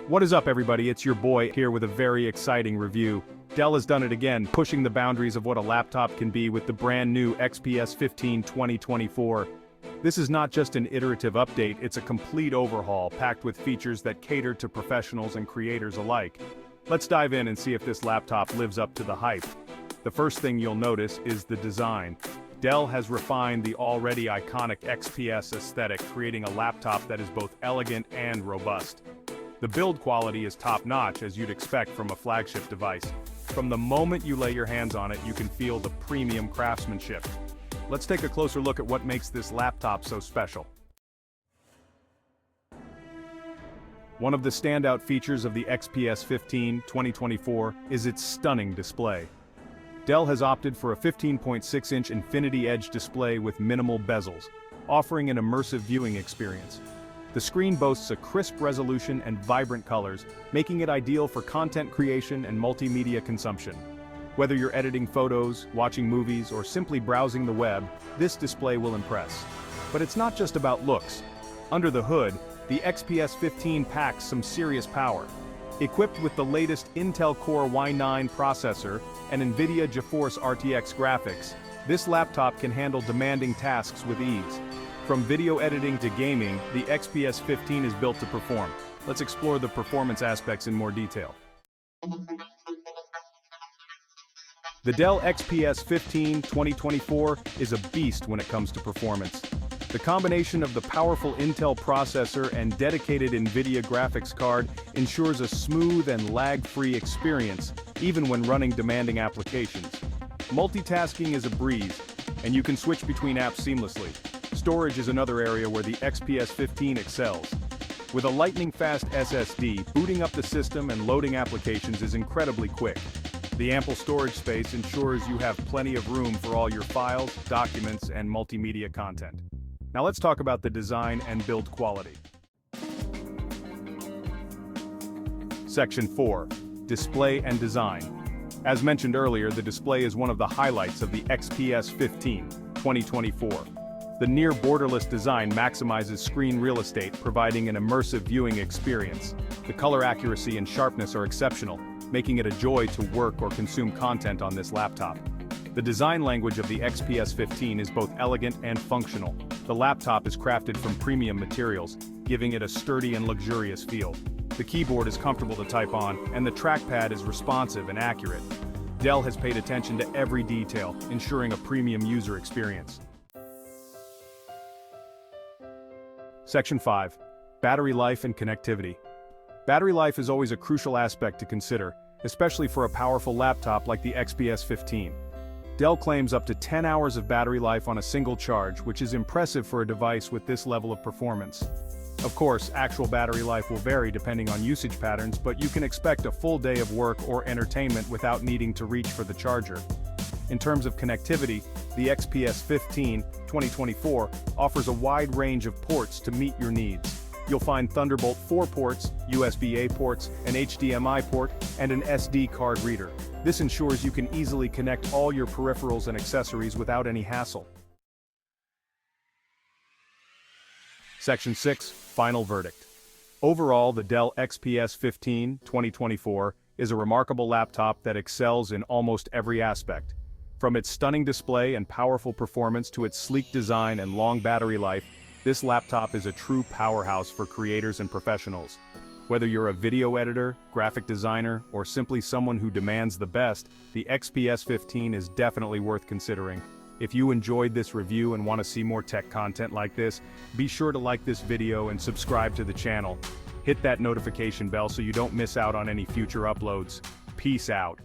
What is up, everybody? It's your boy here with a very exciting review. Dell has done it again, pushing the boundaries of what a laptop can be with the brand new XPS 15 2024. This is not just an iterative update, it's a complete overhaul packed with features that cater to professionals and creators alike. Let's dive in and see if this laptop lives up to the hype. The first thing you'll notice is the design. Dell has refined the already iconic XPS aesthetic, creating a laptop that is both elegant and robust. The build quality is top-notch, as you'd expect from a flagship device. From the moment you lay your hands on it, you can feel the premium craftsmanship. Let's take a closer look at what makes this laptop so special. One of the standout features of the XPS 15 2024 is its stunning display. Dell has opted for a 15.6-inch InfinityEdge display with minimal bezels, offering an immersive viewing experience. The screen boasts a crisp resolution and vibrant colors, making it ideal for content creation and multimedia consumption. Whether you're editing photos, watching movies, or simply browsing the web, this display will impress. But it's not just about looks. Under the hood, the XPS 15 packs some serious power. Equipped with the latest Intel Core i9 processor and NVIDIA GeForce RTX graphics, this laptop can handle demanding tasks with ease. From video editing to gaming, the XPS 15 is built to perform. Let's explore the performance aspects in more detail. The Dell XPS 15 2024 is a beast when it comes to performance. The combination of the powerful Intel processor and dedicated NVIDIA graphics card ensures a smooth and lag-free experience, even when running demanding applications. Multitasking is a breeze, and you can switch between apps seamlessly. Storage is another area where the XPS 15 excels. With a lightning-fast SSD, booting up the system and loading applications is incredibly quick. The ample storage space ensures you have plenty of room for all your files, documents, and multimedia content. Now let's talk about the design and build quality. Section 4. Display and Design. As mentioned earlier, the display is one of the highlights of the XPS 15 2024. The near-borderless design maximizes screen real estate, providing an immersive viewing experience. The color accuracy and sharpness are exceptional, making it a joy to work or consume content on this laptop. The design language of the XPS 15 is both elegant and functional. The laptop is crafted from premium materials, giving it a sturdy and luxurious feel. The keyboard is comfortable to type on, and the trackpad is responsive and accurate. Dell has paid attention to every detail, ensuring a premium user experience. Section 5. Battery life and connectivity. Battery life is always a crucial aspect to consider, especially for a powerful laptop like the XPS 15. Dell claims up to 10 hours of battery life on a single charge, which is impressive for a device with this level of performance. Of course, actual battery life will vary depending on usage patterns, but you can expect a full day of work or entertainment without needing to reach for the charger. In terms of connectivity, the XPS 15 2024 offers a wide range of ports to meet your needs. You'll find Thunderbolt 4 ports, USB-A ports, an HDMI port, and an SD card reader. This ensures you can easily connect all your peripherals and accessories without any hassle. Section 6. Final verdict. Overall, the Dell XPS 15 2024 is a remarkable laptop that excels in almost every aspect. From its stunning display and powerful performance to its sleek design and long battery life, this laptop is a true powerhouse for creators and professionals. Whether you're a video editor, graphic designer, or simply someone who demands the best, the XPS 15 is definitely worth considering. If you enjoyed this review and want to see more tech content like this, be sure to like this video and subscribe to the channel. Hit that notification bell so you don't miss out on any future uploads. Peace out.